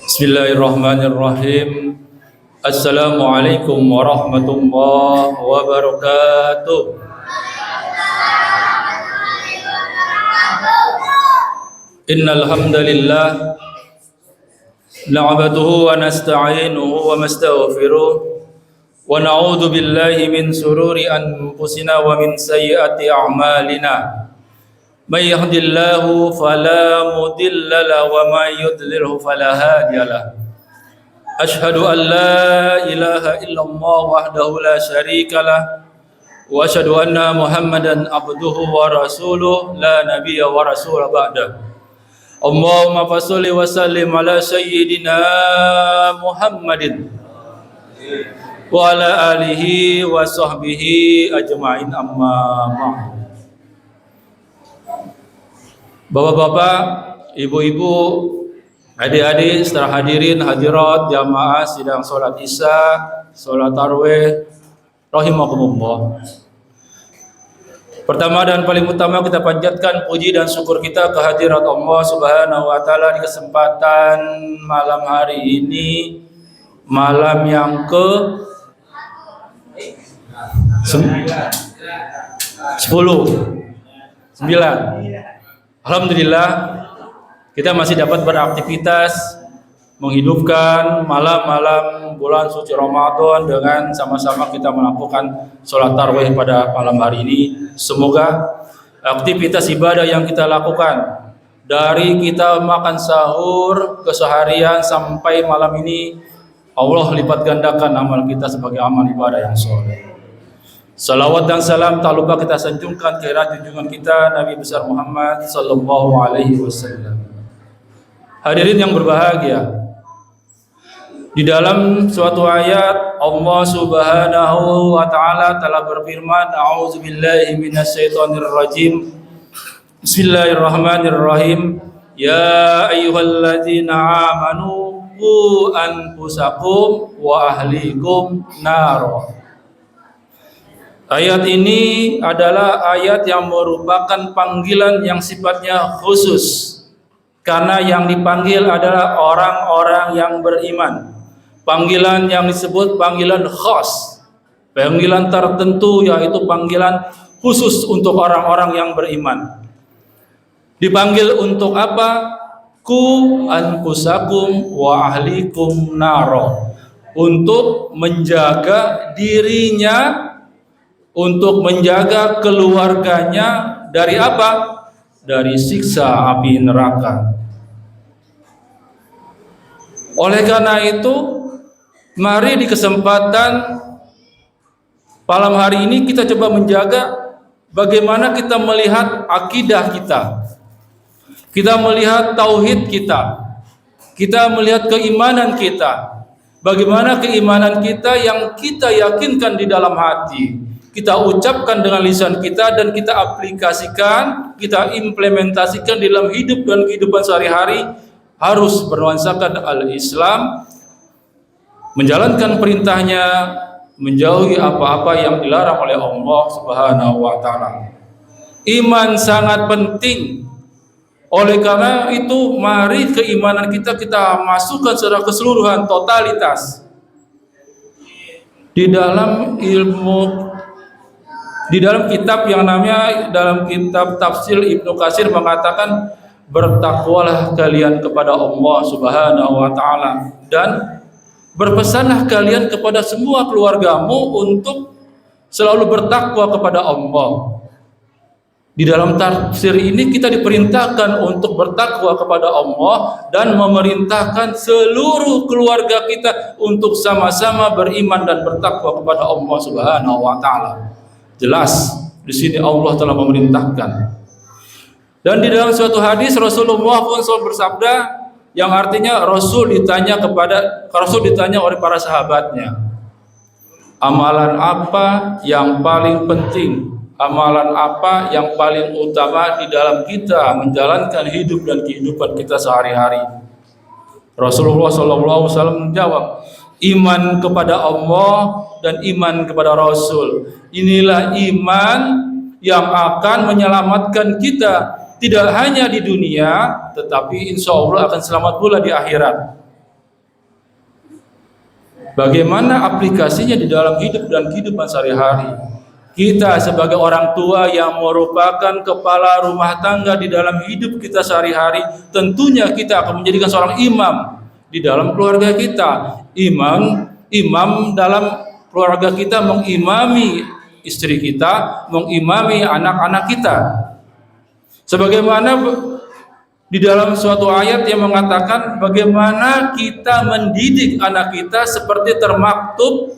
Bismillahirrahmanirrahim. Assalamualaikum warahmatullahi wabarakatuh. Innal hamdalillah na'buduhu wa nasta'inuhu wa nastaghfiruh wa na'udzu billahi min sururi anfusina wa min sayyiati a'malina. May yahdihillahu fala mudilla lahu wa may yudlilhu fala hadiya lahu. Asyhadu an la ilaha illallah wahdahu la syarika lah wa asyhadu anna Muhammadan abduhu wa rasuluh la nabiyya wa rasul ba'da. Allahumma fasholli wa sallim ala sayyidina Muhammadin wa ala alihi wa sahbihi ajma'in, amma ba'd. Bapak-bapak, ibu-ibu, adik-adik, setelah hadirin hadirat jamaah sidang sholat isya, sholat tarawih, rahimakumullah. Pertama dan paling utama kita panjatkan puji dan syukur kita kehadirat Allah Subhanahu wa taala di kesempatan malam hari ini, malam yang ke 9. Alhamdulillah kita masih dapat beraktivitas menghidupkan malam-malam bulan suci Ramadan dengan sama-sama kita melakukan sholat tarawih pada malam hari ini. Semoga aktivitas ibadah yang kita lakukan dari kita makan sahur keseharian sampai malam ini, Allah lipat gandakan amal kita sebagai amal ibadah yang soleh. Salawat dan salam tak lupa kita sanjungkan ke junjungan kita Nabi besar Muhammad sallallahu alaihi wasallam. Hadirin yang berbahagia, di dalam suatu ayat Allah Subhanahu wa taala telah berfirman, a'udzubillahi minasyaitonir rajim. Bismillahirrahmanirrahim. Ya ayyuhalladzina amanu qu anfusakum wa ahlikum nar. Ayat ini adalah ayat yang merupakan panggilan yang sifatnya khusus, karena yang dipanggil adalah orang-orang yang beriman. Panggilan yang disebut panggilan khas, panggilan tertentu, yaitu panggilan khusus untuk orang-orang yang beriman. Dipanggil untuk apa? Qu anfusakum wa ahlikum naro, untuk menjaga dirinya, untuk menjaga keluarganya dari apa? Dari siksa api neraka. Oleh karena itu, mari di kesempatan malam hari ini kita coba menjaga bagaimana kita melihat akidah kita. Kita melihat tauhid kita melihat keimanan kita. Bagaimana keimanan kita yang kita yakinkan di dalam hati, kita ucapkan dengan lisan kita, dan kita aplikasikan, kita implementasikan dalam hidup dan kehidupan sehari-hari, harus bernuansakan al-Islam, menjalankan perintahnya, menjauhi apa-apa yang dilarang oleh Allah Subhanahu wa taala. Iman sangat penting. Oleh karena itu, mari keimanan kita masukkan secara keseluruhan, totalitas. Di dalam kitab yang namanya, dalam kitab tafsir Ibnu Katsir mengatakan, bertakwalah kalian kepada Allah Subhanahu wa taala, dan berpesanlah kalian kepada semua keluargamu untuk selalu bertakwa kepada Allah. Di dalam tafsir ini kita diperintahkan untuk bertakwa kepada Allah dan memerintahkan seluruh keluarga kita untuk sama-sama beriman dan bertakwa kepada Allah Subhanahu wa taala. Jelas di sini Allah telah memerintahkan. Dan di dalam suatu hadis Rasulullah pun bersabda, yang artinya Rasul ditanya oleh para sahabatnya, amalan apa yang paling penting? Amalan apa yang paling utama di dalam kita menjalankan hidup dan kehidupan kita sehari-hari? Rasulullah SAW menjawab, iman kepada Allah dan iman kepada Rasul. Inilah iman yang akan menyelamatkan kita tidak hanya di dunia, tetapi insya Allah akan selamat pula di akhirat. Bagaimana aplikasinya di dalam hidup dan kehidupan sehari-hari? Kita sebagai orang tua yang merupakan kepala rumah tangga di dalam hidup kita sehari-hari, tentunya kita akan menjadikan seorang imam di dalam keluarga kita. Imam dalam keluarga kita mengimami istri kita, mengimami anak-anak kita. Sebagaimana di dalam suatu ayat yang mengatakan bagaimana kita mendidik anak kita seperti termaktub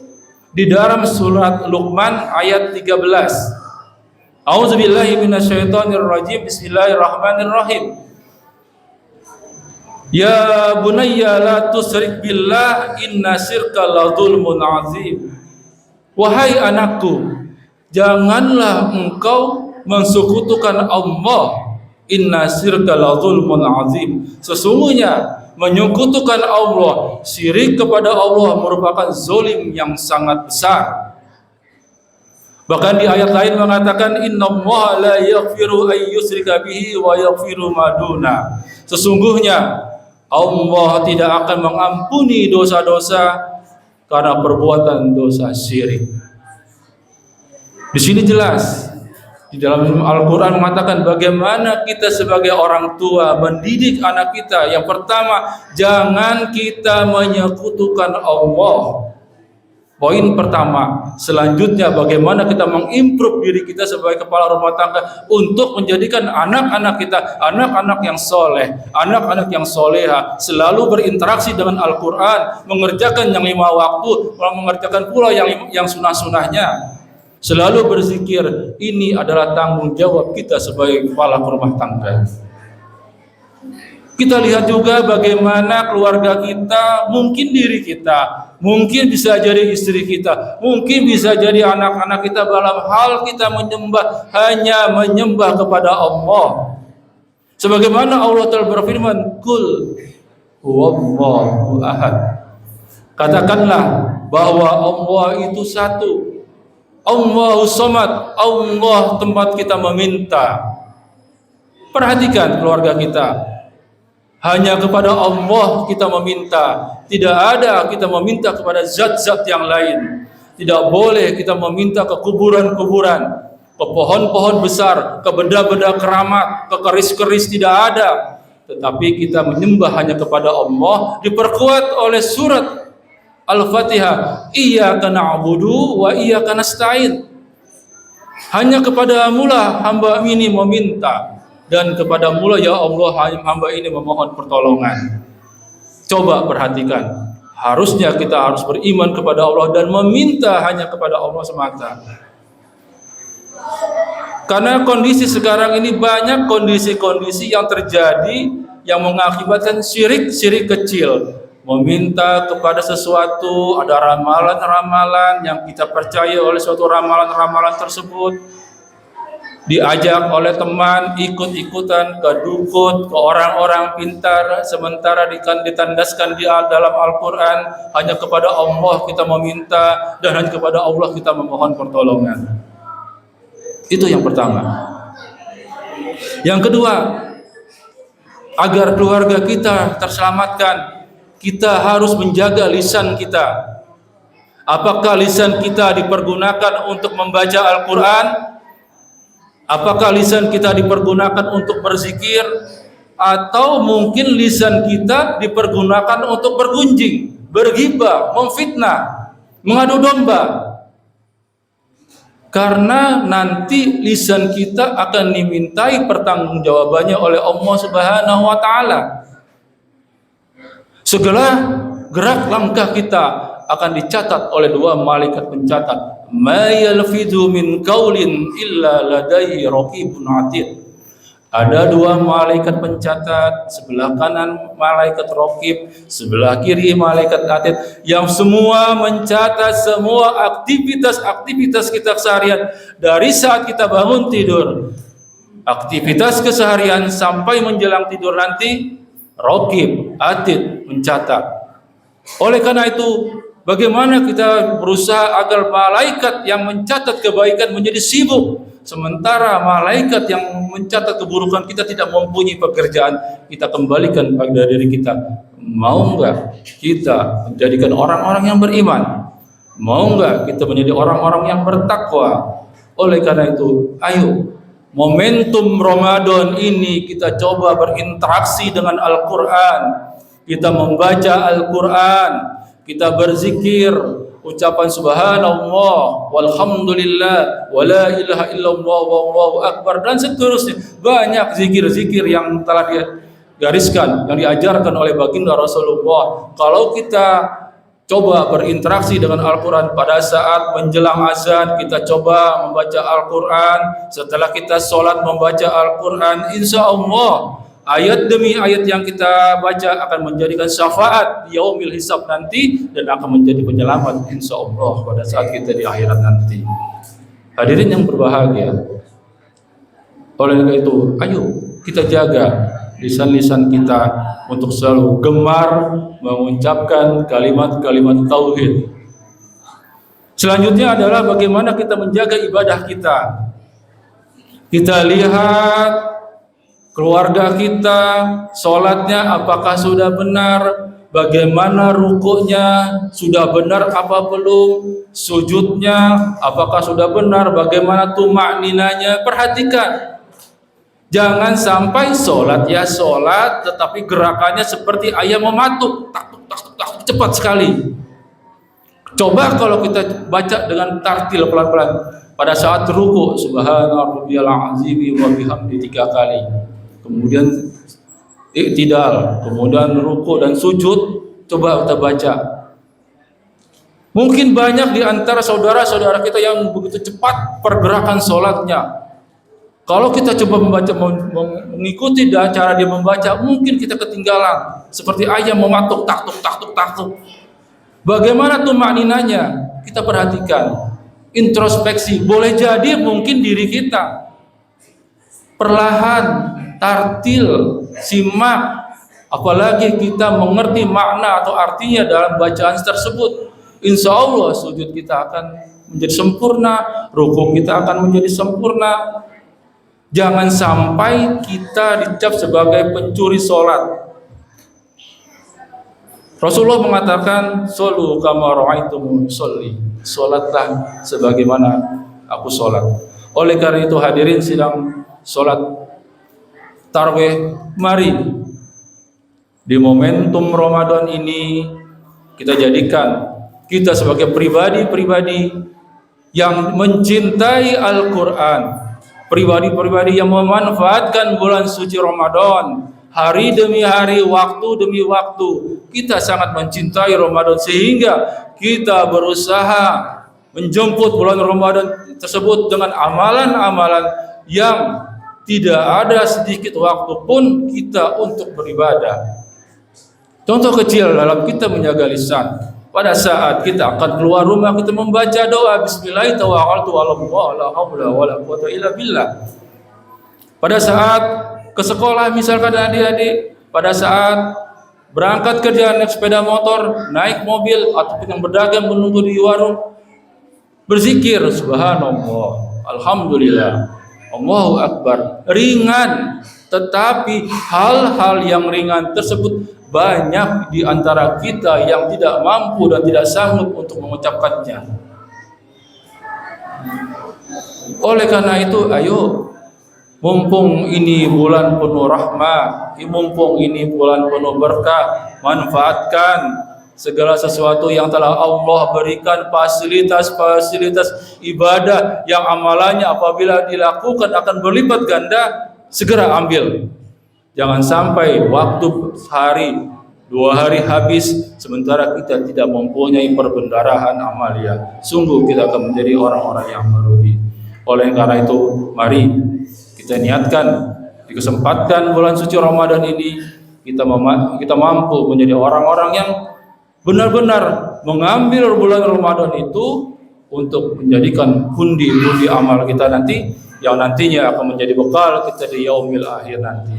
di dalam surat Luqman ayat 13. A'udzubillahi minasyaitonirrajim. Bismillahirrahmanirrahim. Ya bunayya la tusyrik billah inna syirka la dzulmun azim. Wahai anakku, janganlah engkau mensekutukan Allah. Inna syirka la dzulmun azim. Sesungguhnya menyekutukan Allah, syirik kepada Allah merupakan zalim yang sangat besar. Bahkan di ayat lain mengatakan innallaha la yaghfiru ay yushrika bihi wa yaghfiru ma duna. Sesungguhnya Allah tidak akan mengampuni dosa-dosa karena perbuatan dosa syirik. Di sini jelas di dalam Al-Quran mengatakan bagaimana kita sebagai orang tua mendidik anak kita. Yang pertama, jangan kita menyekutukan Allah. Poin pertama. Selanjutnya, bagaimana kita mengimprove diri kita sebagai kepala rumah tangga untuk menjadikan anak-anak kita anak-anak yang soleh, anak-anak yang soleha, selalu berinteraksi dengan Al-Quran, mengerjakan yang 5 waktu, mengerjakan pula yang sunah-sunahnya. Selalu berzikir. Ini adalah tanggung jawab kita sebagai kepala rumah tangga. Kita lihat juga bagaimana keluarga kita, mungkin diri kita, mungkin bisa jadi istri kita, mungkin bisa jadi anak-anak kita, dalam hal kita hanya menyembah kepada Allah. Sebagaimana Allah telah berfirman, Qul huwallahu ahad. Katakanlah bahwa Allah itu satu. Allahus Samad, Allah tempat kita meminta. Perhatikan keluarga kita, hanya kepada Allah kita meminta. Tidak ada kita meminta kepada zat-zat yang lain. Tidak boleh kita meminta ke kuburan-kuburan, ke pohon-pohon besar, ke benda-benda keramat, ke keris-keris, tidak ada. Tetapi kita menyembah hanya kepada Allah. Diperkuat oleh surat Al-Fatihah, iyyaka na'budu wa iyyaka nasta'in. Hanya kepadamu lah hamba ini meminta, dan kepadamu lah ya Allah hamba ini memohon pertolongan. Coba perhatikan, harusnya kita harus beriman kepada Allah dan meminta hanya kepada Allah semata. Karena kondisi sekarang ini banyak kondisi-kondisi yang terjadi yang mengakibatkan syirik-syirik kecil. Meminta kepada sesuatu, ada ramalan-ramalan yang kita percaya oleh suatu ramalan-ramalan tersebut, diajak oleh teman, ikut-ikutan ke dukun, ke orang-orang pintar, sementara ditandaskan di dalam Al-Quran hanya kepada Allah kita meminta dan hanya kepada Allah kita memohon pertolongan. Itu yang pertama. Yang kedua, agar keluarga kita terselamatkan, kita harus menjaga lisan kita. Apakah lisan kita dipergunakan untuk membaca Al-Quran? Apakah lisan kita dipergunakan untuk berzikir? Atau mungkin lisan kita dipergunakan untuk bergunjing, berghibah, memfitnah, mengadu domba? Karena nanti lisan kita akan dimintai pertanggungjawabannya oleh Allah Subhanahu wa Ta'ala. Segala gerak langkah kita akan dicatat oleh 2 malaikat pencatat. Ma yalfidhu min qaulin illa ladaihi raqibun atid. Ada 2 malaikat pencatat, sebelah kanan malaikat raqib, sebelah kiri malaikat atid, yang semua mencatat semua aktivitas kita seharian dari saat kita bangun tidur, aktivitas keseharian sampai menjelang tidur nanti. Raqib, atid mencatat. Oleh karena itu, bagaimana kita berusaha agar malaikat yang mencatat kebaikan menjadi sibuk sementara malaikat yang mencatat keburukan kita tidak mempunyai pekerjaan, kita kembalikan pada diri kita. Mau enggak kita menjadikan orang-orang yang beriman? Mau enggak kita menjadi orang-orang yang bertakwa? Oleh karena itu, ayo momentum Ramadan ini kita coba berinteraksi dengan Al-Quran. Kita membaca Al-Quran, kita berzikir, ucapan subhanallah, walhamdulillah, wala ilaha illallah, wallahu akbar, dan seterusnya. Banyak zikir-zikir yang telah digariskan, yang diajarkan oleh baginda Rasulullah. Kalau kita coba berinteraksi dengan Al-Quran pada saat menjelang azan, kita coba membaca Al-Quran. Setelah kita sholat membaca Al-Quran, insya Allah ayat demi ayat yang kita baca akan menjadikan syafaat di yaumil hisab nanti, dan akan menjadi penyelamat insya Allah pada saat kita di akhirat nanti. Hadirin yang berbahagia, oleh karena itu ayo kita jaga lisan-lisan kita untuk selalu gemar mengucapkan kalimat-kalimat tauhid. Selanjutnya adalah bagaimana kita menjaga ibadah kita. Kita lihat keluarga kita, sholatnya apakah sudah benar, bagaimana rukuknya, sudah benar apa belum, sujudnya apakah sudah benar, bagaimana tumakninanya. Perhatikan, jangan sampai sholat ya sholat, tetapi gerakannya seperti ayam mematuk, taktuk, taktuk, taktuk, cepat sekali. Coba kalau kita baca dengan tartil pelan-pelan, pada saat ruku subhana rabbiyal azim wa bihamdi 3 kali, kemudian i'tidal, kemudian ruku dan sujud, coba kita baca. Mungkin banyak di antara saudara-saudara kita yang begitu cepat pergerakan sholatnya. Kalau kita coba membaca, mengikuti cara dia membaca, mungkin kita ketinggalan seperti ayam mematuk, taktuk, taktuk, taktuk. Bagaimana tuh makninanya? Kita perhatikan, introspeksi. Boleh jadi mungkin diri kita perlahan, tartil, simak, apalagi kita mengerti makna atau artinya dalam bacaan tersebut. Insya Allah sujud kita akan menjadi sempurna, rukuk kita akan menjadi sempurna. Jangan sampai kita dicap sebagai pencuri sholat. Rasulullah mengatakan, "Shollu kama ra'aitumuni sholli." Sholatlah sebagaimana aku sholat. Oleh karena itu hadirin sidang sholat tarawih, mari di momentum Ramadan ini kita jadikan kita sebagai pribadi-pribadi yang mencintai Al-Quran, pribadi-pribadi yang memanfaatkan bulan suci Ramadan, hari demi hari, waktu demi waktu. Kita sangat mencintai Ramadan sehingga kita berusaha menjemput bulan Ramadan tersebut dengan amalan-amalan yang tidak ada sedikit waktu pun kita untuk beribadah. Contoh kecil dalam kita menjaga lisan. Pada saat kita akan keluar rumah, kita membaca doa bismillah tawakkaltu 'alallah la haula wala quwwata illa billah. Pada saat ke sekolah misalkan adik-adik, pada saat berangkat kerja naik sepeda motor, naik mobil, atau yang berdagang menunggu di warung, berzikir subhanallah, alhamdulillah, Allahu akbar. Ringan, tetapi hal-hal yang ringan tersebut banyak di antara kita yang tidak mampu dan tidak sanggup untuk mengucapkannya. Oleh karena itu, ayo, mumpung ini bulan penuh rahmat, mumpung ini bulan penuh berkah, manfaatkan segala sesuatu yang telah Allah berikan, fasilitas-fasilitas ibadah yang amalannya apabila dilakukan akan berlipat ganda, segera ambil. Jangan sampai waktu sehari, 2 hari habis sementara kita tidak mempunyai perbendarahan amalia. Sungguh kita akan menjadi orang-orang yang merugi. Oleh karena itu, mari kita niatkan di kesempatan bulan suci Ramadan ini kita mampu menjadi orang-orang yang benar-benar mengambil bulan Ramadan itu untuk menjadikan pundi-pundi amal kita nanti, yang nantinya akan menjadi bekal kita di yaumil akhir nanti.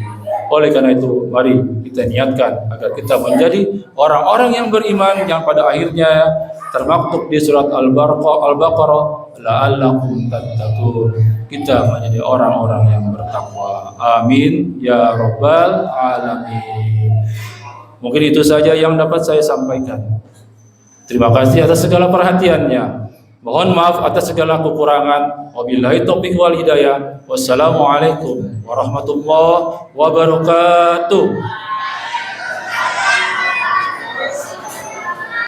Oleh karena itu, mari kita niatkan agar kita menjadi orang-orang yang beriman yang pada akhirnya termaktub di surat Al-Baqarah, la'allakum tattaqun. Kita menjadi orang-orang yang bertakwa. Amin ya rabbal alamin. Mungkin itu saja yang dapat saya sampaikan. Terima kasih atas segala perhatiannya. Mohon maaf atas segala kekurangan. Wabillahi taufiq wal hidayah. Wassalamualaikum warahmatullahi wabarakatuh.